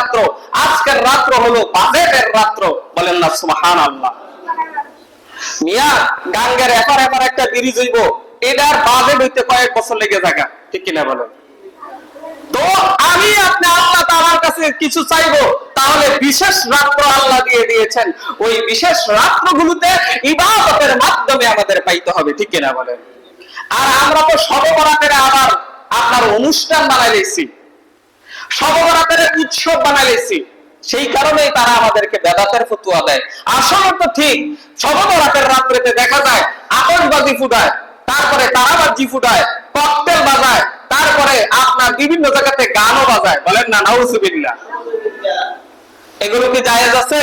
রাত্র, আজকের রাত্র হলো বাজেটের রাত্র। বলেন না সুবহানাল্লাহ। মিয়া গাঙ্গের এপার এপার একটা ব্রিজ হইব, এটার বাজেট হইতে কয়েক বছর লেগে যাবে, ঠিক কিনা বলেন? তো আমি আপনি আল্লাহ তাআলার কাছে কিছু চাইবো, তাহলে বিশেষ রাত্র আল্লাহ দিয়ে দিয়েছেন, ওই বিশেষ রাত্রগুলোতে ইবাদতের মাধ্যমে আমাদের পাইতে হবে, ঠিক কিনা বলেন? আর আমরা তো শবে বরাতের আবার আপনার অনুষ্ঠান বানাই লেছি, শবে বরাতের উৎসব বানাই লেছি, সেই কারণেই তারা আমাদেরকে বেদাতের ফতোয়া দেয়। আসলে তো ঠিক, শবে বরাতের রাত্রিতে দেখা যায় আতশবাজি ফুটায়, তারপরে তারাবাজি ফুটায়, ককটেল বাজায়, তারপরে আপনার বিভিন্ন জায়গাতে গানও বাজায়। বলেন না নাউজুবিল্লাহ। এগুলো কি জায়েজ আছে?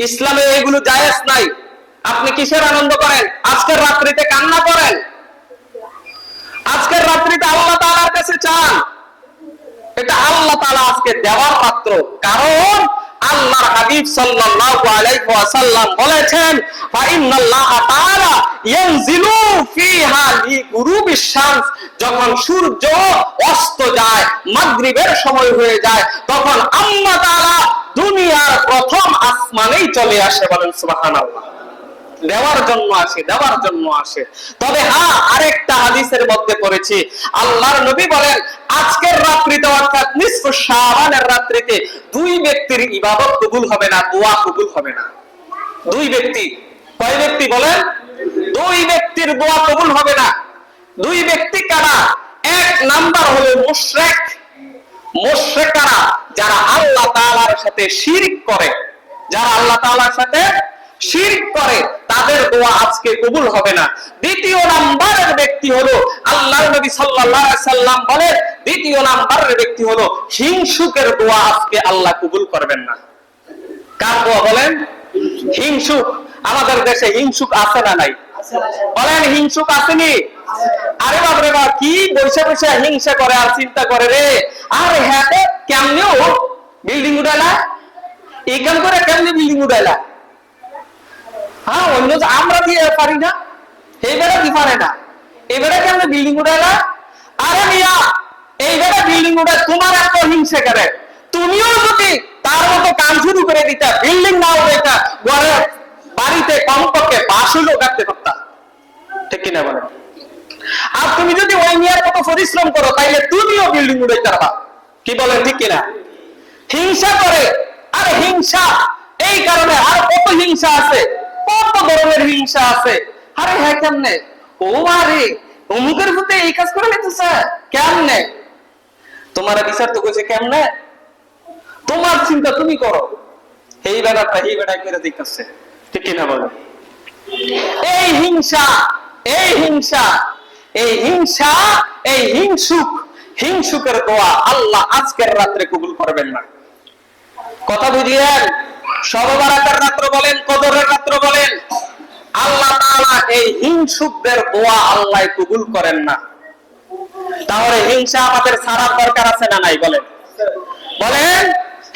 ইসলামে এগুলো জায়েজ নাই। আপনি কিসের আনন্দ করেন? আজকের রাত্রিতে কান্না করেন, আজকের রাত্রিতে আল্লাহ তাআলার কাছে চান, এটা আল্লাহ তাআলা আজকে দেওয়ার পাত্র। কারণ আল্লাহর হাবিব সাল্লাল্লাহু আলাইহি ওয়াসাল্লাম বলেছেন, ফা ইন্নাল্লাহা তাআলা ইয়ানজিলু ফিহা লিগুরুবিশ শামস, যখন সূর্য অস্ত যায়, মাগরিবের সময় হয়ে যায়, তখন আল্লাহ তাআলা দুনিয়ার প্রথম আসমানেই চলে আসে। বলেন সুবহানাল্লাহ। দেওয়ার জন্য আসে, দেওয়ার জন্য আসে। তবে হ্যাঁ, আরেকটা হাদিসের মধ্যে পড়েছি, আল্লাহর নবী বলেন, আজকের রাত্রিতে অর্থাৎ নিসফ শাবানের রাত্রিতে দুই ব্যক্তির ইবাদত কবুল হবে না, দোয়া কবুল হবে না। দুই ব্যক্তি, কয় ব্যক্তি বলেন? দুই ব্যক্তির দোয়া কবুল হবে না। দুই ব্যক্তি কারা? এক নাম্বার হলো মুশরিক। মুশরিক কারা? যারা আল্লাহ তাআলার সাথে শিরক করে, যারা আল্লাহ তাআলার সাথে শিরক করে, তাদের দোয়া আজকে কবুল হবে না। দ্বিতীয় নাম্বারের ব্যক্তি হলো, আল্লাহর নবী সাল্লাল্লাহু আলাইহি সাল্লাম বলেন, দ্বিতীয় নাম্বারের ব্যক্তি হলো হিংসুকের দোয়া আজকে আল্লাহ কবুল করবেন না। কার দোয়া বলেন? হিংসুক। আমাদের দেশে হিংসুক আছে না নাই? বলেন হিংসুক আসেনি? আরে বাপরে বাপ, কি বসে বসে হিংসা করে আর চিন্তা করে রে। আরে হ্যাঁ, কেমনে ও বিল্ডিং উঠাইলা, এই কাম করে কেমনে বিল্ডিং উঠাইলা? হ্যাঁ, অন্য আমরা দিয়ে পারি না, এইবারে কি পারে না, এবারে কেমনে বিল্ডিং উঠাইলা? আরে মিয়া, এইবারে বিল্ডিং উঠে তোমার এত হিংসা করে, তুমিও যদি তার মতো কাম শুরু করে দিতা, বিল্ডিং না উঠাইতা, ঘরে বাড়িতে কমপক্ষে বাসুলও কাটতে পারতা, ঠিক কিনা বলেন? আর তুমি যদি ওই মিয়ার মতো পরিশ্রম করো, তাইলে তুমিও বিল্ডিং উঠাইতে পারবা, কি বলেন, ঠিক কিনা? হিংসা করে। আরে হিংসা এই কারণে, আর কত হিংসা আছে, কত ধরনের হিংসা আছে। আরে হ্যাঁ, কেমনে ও আরে অমুকের প্রতি এই কাজ করে নিতেছে, কেমনে? তোমার বিচার তো কইছে কেমনে, তোমার চিন্তা তুমি করো। এই বেড়াটা এই বেড়া করে দেখতেছে, ঠিক কিনা বলো? এই হিংসা, এই হিংসা, এই হিংসা, এই হিংসুক, হিংসুকের দোয়া আল্লাহ আজকের রাত্রে কবুল করবেন না। কথা বুঝলেন? শবে বরাতের রাত্র বলেন, কদরের রাত্র বলেন, আল্লাহ তাআলা এই হিংসুকদের দোয়া আল্লাহ কবুল করেন না। তাহলে হিংসা আমাদের ছাড়ার দরকার আছে না নাই? বলেন, বলেন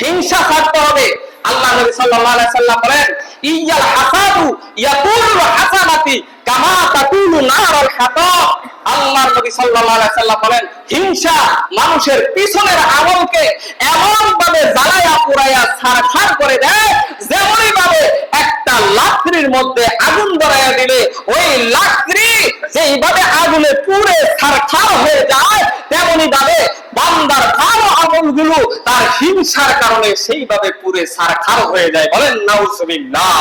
হিংসা ছাড়তে হবে। আল্লাহ নবী সাল্লাল্লাহু আলাইহি সাল্লাম বলেন, ইয়াল হাসাদু ইয়াকুলু হাসানাতি কামা তাকুলু নারুল হাতাব। আল্লাহর নবী সাল্লাল্লাহু আলাইহি সাল্লাম বলেন, হিংসা মানুষের পিছনের আমলকে এমন ভাবে জ্বালায়া পোড়ায়া ছারখার করে দেয়, যেমনই ভাবে একটা লাকড়ির মধ্যে আগুন ধরাইয়া দিলে ওই লাকড়ি যেইভাবে আগুনে পুড়ে ছারখার হয়ে যায়, তেমনি ভাবে বান্দার ভালো আমলগুলো তার হিংসার কারণে সেইভাবে পুড়ে ছারখার হয়ে যায়। বলেন নাউজুবিল্লাহ।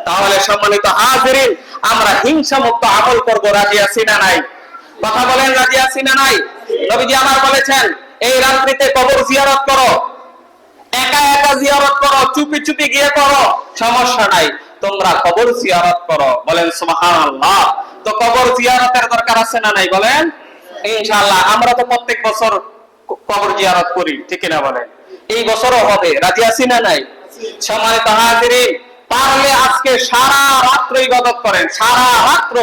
তাহলে সম্মানিত হাজিরিন, আমরা হিংসা মুক্ত আমল করব, রাজি আছি না নাই? কথা বলেন, রাজি আছি না নাই? নবীজি আমার বলেছেন, এই রাত্রিতে কবর জিয়ারত করো, একা একা জিয়ারত করো, চুপি চুপি গিয়ে করো, সমস্যা নাই, তোমরা কবর জিয়ারত করো। বলেন সুবহানাল্লাহ। তো কবর জিয়ারতের দরকার আছে না নাই? বলেন ইনশাআল্লাহ। আমরা তো প্রত্যেক বছর কবর জিয়ারত করি, ঠিক না বলেন? এই বছরও হবে, রাজি আছি না নাই? সম্মানিত হাজিরিন, পারলে আজকে সারা রাত্র ইবাদত করেন, সারা রাত্র।